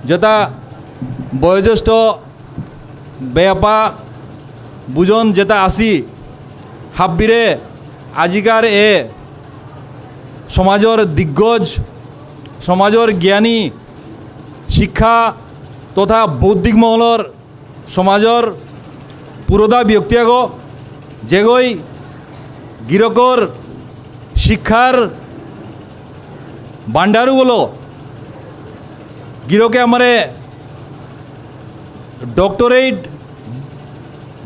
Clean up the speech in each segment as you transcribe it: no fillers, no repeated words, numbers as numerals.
যেটা বয়োজ্যেষ্ঠ বেয়াপা বুজন যেটা আসি হাব্বিরে আজিকার এ সমাজের দিগ্গজ সমাজের জ্ঞানী শিক্ষা তথা বৌদ্ধিক মহলর সমাজের পুরোধা ব্যক্তিয়াগ যেগই গিরকর শিক্ষার ভান্ডারগুলো গিরকে আমারে ডক্টরেট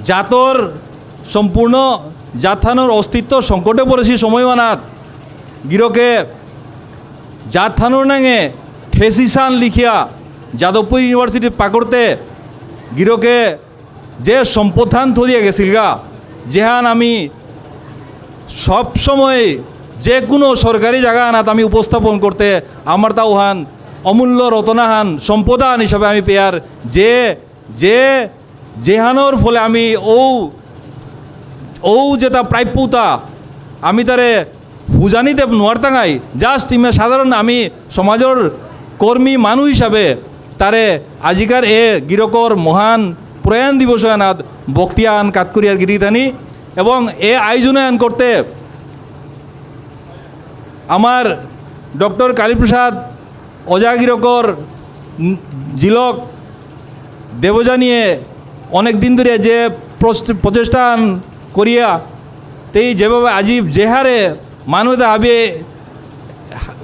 জাতর সম্পূর্ণ জাতথানোর অস্তিত্ব সংকটে পড়েছি সময়মানাত গিরকে জাতথানোর নাঙে ঠেসিসান লিখিয়া যাদবপুর ইউনিভার্সিটির পাকড়তে গিরকে যে সম্পদান থরিয়া গেছিলগা যেহান আমি সব সময় যে কোনো সরকারি জায়গা আনাত আমি উপস্থাপন করতে আমার তা ওহান অমূল্য রতনাহান সম্পদান হিসাবে আমি পেয়ার যে যে যেহানোর ফলে আমি ও যেটা প্রাপ্যতা আমি তারে হুজানিতে নোয়ারতাঙাই জাস্ট ইমে সাধারণ আমি সমাজের কর্মী মানুষ হিসাবে তারে আজিকার এ গিরকর মহান প্রয়াণ দিবস আনাত বক্তিয়ান কাতকুরিয়ার গিরিধানি এবং এ আয়োজনায়ন করতে আমার ডক্টর কালীপ্রসাদ অজাগিরকর জিলক দেবজানিয়ে অনেক দিন ধরে যে প্রচেষ্টান করিয়া তেই যেভাবে আজিব যেহারে মানুষ হাবে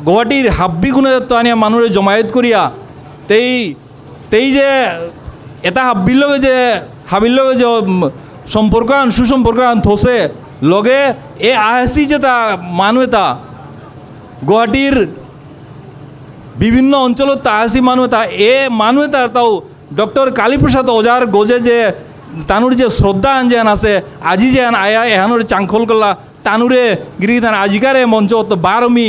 গুয়াহাটির হাব্বি গুণদত্ত আনিয়া মানুষের জমায়েত করিয়া তেই যে এটা হাব্বির লগে যে সম্পর্ক সুসম্পর্ক থসে লগে এ আহাসি যেটা মানুষ এটা গুয়াহাটির বিভিন্ন অঞ্চলত তাহাসি মানুষ তা এ মানুষ তার তাও ডক্টর কালীপ্রসাদ ওজার গোজে যে তানুর যে শ্রদ্ধা আনজেন আছে আজি যে আয়া এহানোর চাংখল করলা তানুরে গিরিধান আজিকারে মঞ্চ তো বারমি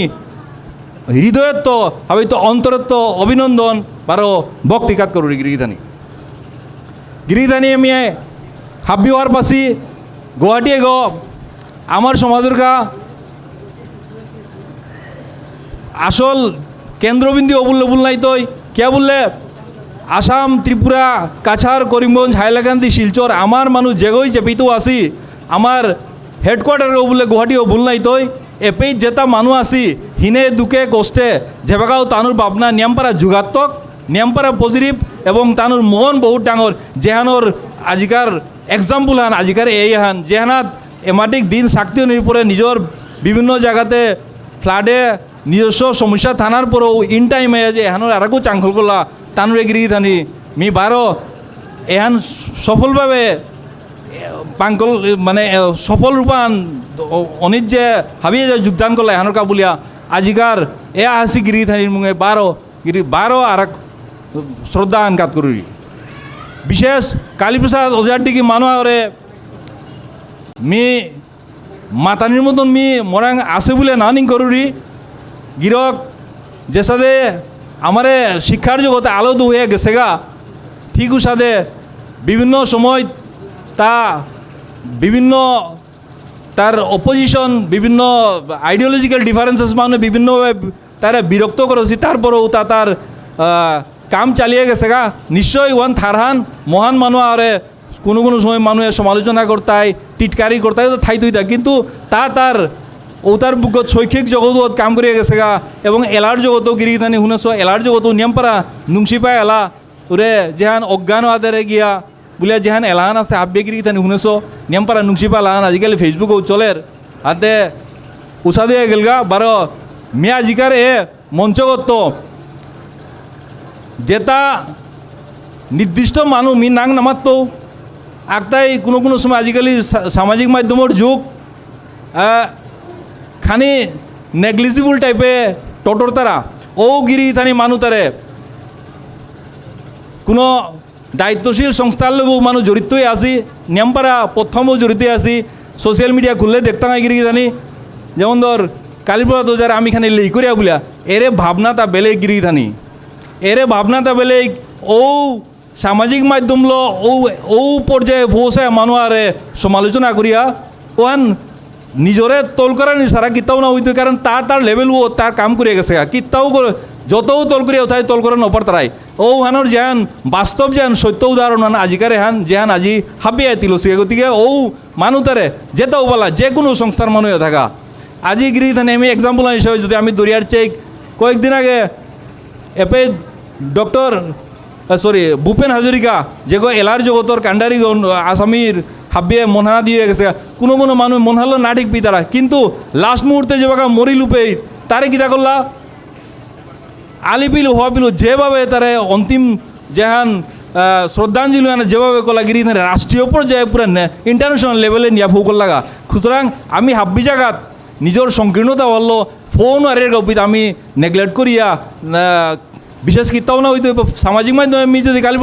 হৃদয়ের তো হয়তো অন্তরের তো অভিনন্দন বারো ভক্তিকাত করুরি গিরিধানি আমি হাব্বি হওয়ার পাশি গুয়াহাটি গো আমার সমাজের গা আসল কেন্দ্রবিন্দু অবুল নাই তৈ কে বললে আসাম ত্রিপুরা কাছাড় করিমগঞ্জ হাইলাকান্দি শিলচর আমার মানুষ যেগই চেপিতো আসি আমার হেডকোয়ার্টার বলে গুয়াহাটি ভুল নাই তৈ এপেই যেটা মানুষ আসি হিনে দুঃখে কষ্টে ঝেবাগাও তানুর ভাবনা নিয়মপাড়া যুগাত্মক নিয়মপাড়া পজিটিভ এবং তানুর মন বহুত ডাঙর যেহানোর আজিকার এক্সাম্পল হান আজিকার এই হান যেহানাত এমাটিক দিন শাক্তি নির্পরে নিজের বিভিন্ন জায়গাতে ফ্লাডে নিজস্ব সমস্যা থানার পরেও ইন টাইমে যে এহানোর আরেকও চাংখল করলা তানুরে গিরি থানি মি বারো এহান সফলভাবে পাঙ্কল মানে সফল রূপান অনিত যে হাবিয়ে যে যোগদান করলা এহানোর কাবুলিয়া আজিকার এ হাসি গিরি থানির মুঙে বারো আর শ্রদ্ধা আনকাত করি বিশেষ কালীপ্রসাদ ওজার দিকে মানুষরে মি মাতানির মতন মি মরাং আছে বলে নানিং করুরি গিরক যে সাথে আমারে শিক্ষার জগতে আলো হয়ে গেছে গা ঠিক সাথে বিভিন্ন সময় তা বিভিন্ন তার অপোজিশন বিভিন্ন আইডিওলজিক্যাল ডিফারেন্সেস মানে বিভিন্নভাবে তারা বিরক্ত করেছি তারপরেও তার কাম চালিয়ে গেছে গা নিশ্চয়ই ওয়ান থারহান মহান মানুষ আরে কোনো সময় মানুষের সমালোচনা করতাই টিটকারি করতাই তো থাই তুইতা কিন্তু তার ওতার বুকত শৈক্ষিক জগতত কাম করিয়া গেছে গা এবং এলার জগতও গিরিধানি শুনেছ এলার জগতও নিয়মপাড়া নুংসিপাই এলা ওরে যেহান অজ্ঞান আদারে গিয়া বলে যেহান এলাহান আছে হাব্বে গিরিধানি শুনেছ নিয়মপাড়া নুংসিপা এলাহান আজিকালি ফেসবুকও চলের হাতে উষা দিয়ে গেলগা বারো মিয়া জিকার এ মঞ্চগত যেটা নির্দিষ্ট মানুষ মি নাং নামাত একটাই কোনো সময় আজিকালি সামাজিক মাধ্যমের যুগ খানি নেগলিজিবল টাইপে টটর তারা ও গিরি থানি মানুষ তারে কোনো দায়িত্বশীল সংস্থার লোকও মানুষ জড়িতই আসি নিয়মপাড়া প্রথমও জড়িত আসি সোশ্যাল মিডিয়া খুললে দেখতাম গিরি থানি যেমন ধর কালীপ্রসাদ ওজার আমি খানি লেই করিয়া বলিয়া এরে ভাবনা তা বেলে গিরি থানি এরে ভাবনা তা বেলে ও সামাজিক মাধ্যমলো ও পর্যায়ে পৌঁছে মানুষ আরে সমালোচনা করিয়া ওয়ান নিজরে তোল করা নি সারা কিতাও না হইতো কারণ তার লেভেল ও তার কাম করে গেছে কিতাও যতও তল করে ওথায় তল করে নপর তারাই ও হানোর যেহান বাস্তব যেহান সত্য উদাহরণ হান আজিকার হান যেহান আজি হাবিয়ে তিলসিকে গতিকে ও মানুষ তারে যেতেও বলা যে কোনো সংস্থার মানুষ থাকা আজি গিরি থানে আমি এক্সাম্পল হিসেবে যদি আমি দরিয়ার চেক কয়েকদিন আগে এপে ডক্টর ভূপেন হাজরিকা যে এলার জগতর কান্ডারি আসামির হাবিয়ে মনহানা দিয়ে গেছে কোনো মানুষ মনহালো না ঠিক পিতারা কিন্তু লাস্ট মুহূর্তে যে মরি লুপে তারে কিতা করলা আলিপিল হওয়াপিল যেভাবে তারে অন্তিম যেহান শ্রদ্ধাঞ্জলি যেভাবে কলা গিরি রাষ্ট্রীয় পর্যায়ে পুরা ইন্টারন্যাশনাল লেভেলে নিয়ে ফৌ লাগা সুতরাং আমি হাব্বি জায়গাত নিজের সংকীর্ণতা হল ফোন আর এর গপিত আমি নেগলেক্ট করিয়া বিশেষ কিতাও না হইতো সামাজিক মাধ্যমে আমি যদি গালি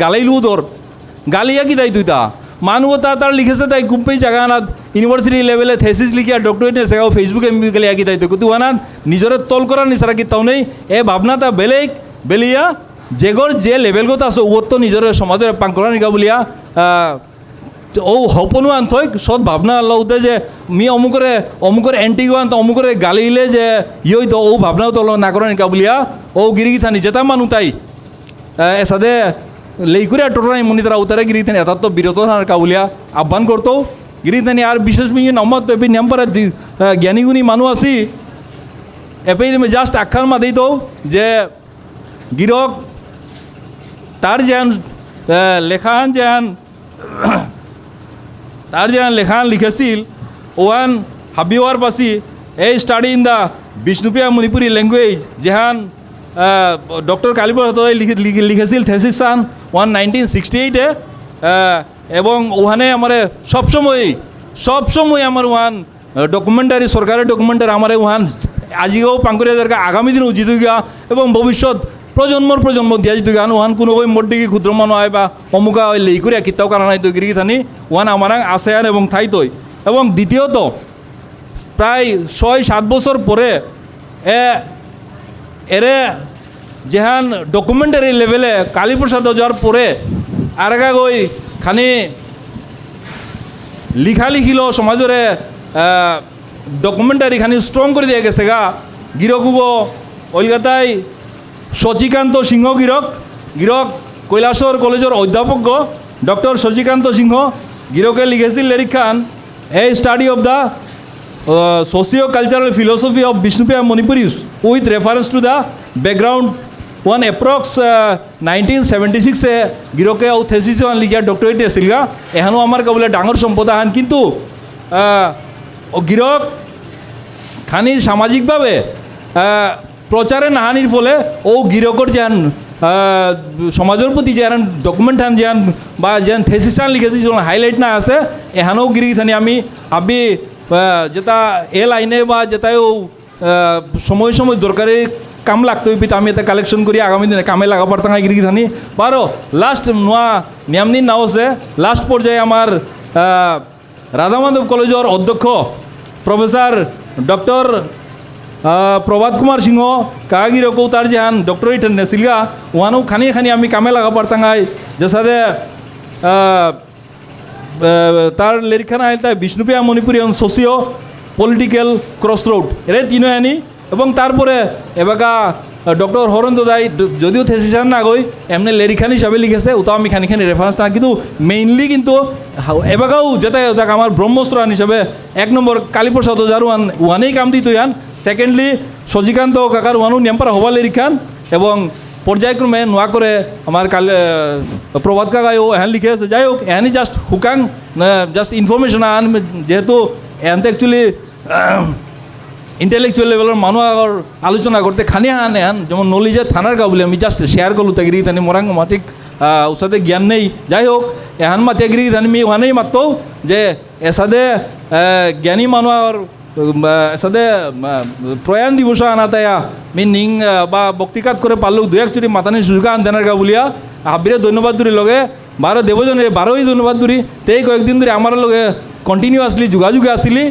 গালাইলু তোর গালিয়া কি তাই তুই তা মানুষ তার লিখেছে তাই গুম্পেই জায়গা আনাত ইউনিভার্সিটি লেভেলে থেসিস লিখিয়া ডক্টরেট সেগাও ফেসবুকে এমবি গালিয়া কি তাই তো কিন্তু আনাত নিজের তল করার নিচারা কিতাও নেই এ ভাবনা তা বেলেগ বেলিয়া যেগর যে লেভেলগত আছে ওর তো নিজের সমাজের পাঙ্করা নিকা বলিয়া ও হপনু আনথই সৎ ভাবনা লওতে যে মি অমুকরে এন্টিগো আনত অমুকরে গালিলে যে ইয়ই তো ও ভাবনাও তো না করা নিকা বলিয়া ও গিরি থানি যেতা মানুষ তাই এসাদে লেইকুরে টোটাই মনি তারা উতারে গিরি থানি এত তো বিরত থানার কাবুলিয়া আহ্বান করতো গিরি থানি আর বিশেষ মিহি নম্বর তো এপি নেমপারে জ্ঞানীগুণী মানুষ আছি এপি জাস্ট আখ্যান মাদেই তো যে গিরক তার যেন লেখান যেন তার যেন লেখান লিখেছিল ওয়ান হাবিওয়ার পাশি এই study in the Bishnupriya Manipuri language যেহান ডক্টর কালীপ্রসাদ লিখেছিল থেসিস সান 1968-এ এবং ওখানে আমার সবসময় আমার ওয়ান ডকুমেন্টারি সরকারের ডকুমেন্টারি আমার ওহান আজিও পাঙ্কুরিয়া আগামী দিন উচিত গিয়া এবং ভবিষ্যৎ প্রজন্ম দিয়া যেত গান ওহান কোনো ওই মোটিকি ক্ষুদ্র মানুষ হয় বা অমুকা ওই লেই করিয়া কিতাও কারণ নাই তো গিরি থানি ওহান আমার আসেয়ান এবং থাইতই এবং দ্বিতীয়ত প্রায় 6-7 বছর পরে এরে যেহান ডকুমেন্টারি লেভেলে কালীপ্রসাদ যাওয়ার পরে আর ওই খানি লিখিল সমাজরে ডকুমেন্টারি খানি স্ট্রং করে দিয়ে গেছে গা গিরকুগো ওইলগাতাই শচীকান্ত সিংহ গিরক কৈলাসর কলেজের অধ্যাপক ডক্টর শচীকান্ত সিংহ গিরকে লিখেছিল লেরিক খান a study of the socio cultural philosophy of Bishnupriya Manipuris with reference to the background ওয়ান এপ্রক্স 1976 গিরকে ও থেসিস ওয়ান লিখিয়া ডক্টরেট আছিল গা এহানো আমার কাবলে ডাঙর সম্পদা হান কিন্তু গিরক খানি সামাজিকভাবে প্রচারে নাহানির ফলে ও গিরকর যেন সমাজের প্রতি যে ডকুমেন্ট হান যেন বা যেন থেসিসান লিখেছি যখন হাইলাইট না আছে এহানো গিরি থানি আমি আবি যেটা এ লাইনে বা যেটাও সময় দরকারি কাম লাগতো পিতা আমি এটা কালেকশন করি আগামী দিনে কামে লাগা পারতাম গিরি থানি বারো লাস্ট নোয়া নিয়ামদিন নাও আছে লাস্ট পর্যায়ে আমার রাধামাধব কলেজের অধ্যক্ষ প্রফেসর ডক্টর প্রভাত কুমার সিংহ কাগিরকও তার যেহান ডক্টরেট নেছিলগা ওহানো খানি আমি কামে লাগা পারতাঙ্গাই যে সাথে তার লেরিখানা আইল তাই Bishnupriya Manipuri socio political cross road এরে তিনো আনি এবং তারপরে এবাকা ডক্টর হরেন্দ্র দাই যদিও থেসিসান না গই এমনি লেরিখান হিসাবে লিখেছে ওটাও আমি খানি রেফারেন্স না কিন্তু মেইনলি কিন্তু এবাকাও যেটাই আমার ব্রহ্মস্ত্রাণ হিসাবে 1 নম্বর কালীপ্রসাদ যার ওয়ানেই কাম দিত ইয়ান সেকেন্ডলি শচীকান্ত কাকার ওয়ানও নেমপারা হবা লেরিখান এবং পর্যায়ক্রমে নোয়া করে আমার প্রভাত কাকাও এহান লিখে আছে যাই হোক এহানি জাস্ট হুকাং জাস্ট ইনফরমেশন আন যেহেতু এহানতে অ্যাকচুয়ালি ইন্টেলেকচুয়াল লেভেলের মানুষ আগর আলোচনা করতে খানি হান এহান যেমন নলিজে থানার গা বলে আমি জাস্ট শেয়ার করলো তাগিরি তানি মোরাং মাটিক ওসাদে জ্ঞান নেই যাই হোক এহান মা তাগিরি তানি মি ওহানেই মাতো যে এসাদে জ্ঞানী মানুষ এসাদে প্রয়াণ দিবস আনাতায়া মি নিং বা বক্তিকাত করে পারলেও 2-1 মাতানি সুযোগ আন দেনার গা বলিয়া হাবিরে ধন্যবাদ ধরে লগে 12 দেবজনের 12ই ধন্যবাদ ধরি তেই কয়েকদিন ধরে আমার লগে কন্টিনিউয়াসলি যোগাযোগে আসিলি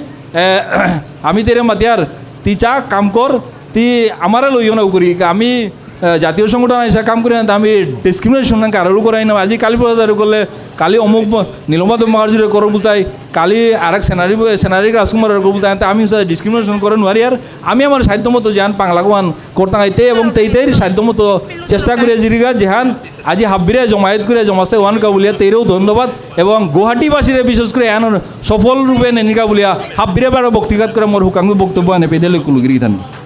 আমি তেরে মাতিয়ার তি চা কাম কর তি আমারা লইও না করি আমি জাতীয় সংগঠন হিসেবে কাম করে আমি ডিসক্রিমিনেশন কারো করাই না আজি কালী প্রচার করলে কালি অমুক নীলমাধব মহার্জুরে করো বলতাই কালি আর এক সেনারি রাজকুমার বলতাই আমি ডিসক্রিমিনেশন করে নোৱাৰি আর আমি আমার সাধ্যমতো যেহান পাংলাগোয়ান করতাম আইতে এবং তেইতেই সাধ্যমতো চেষ্টা করে জিরিগা যেহান আজি হাব্বিরে জমায়েত করে জমাতে ওয়ান কাবুলিয়া তেইরেও ধন্যবাদ এবং গুয়াহাটিবাসীরে বিশেষ করে এন সফল রূপে নেনিকা বলিয়া হাব্বিরে বারো বক্তিঘাত করে মোর হুকাঙ্গ বক্তব্য আনে পেদে লুকুলুগিরি থানি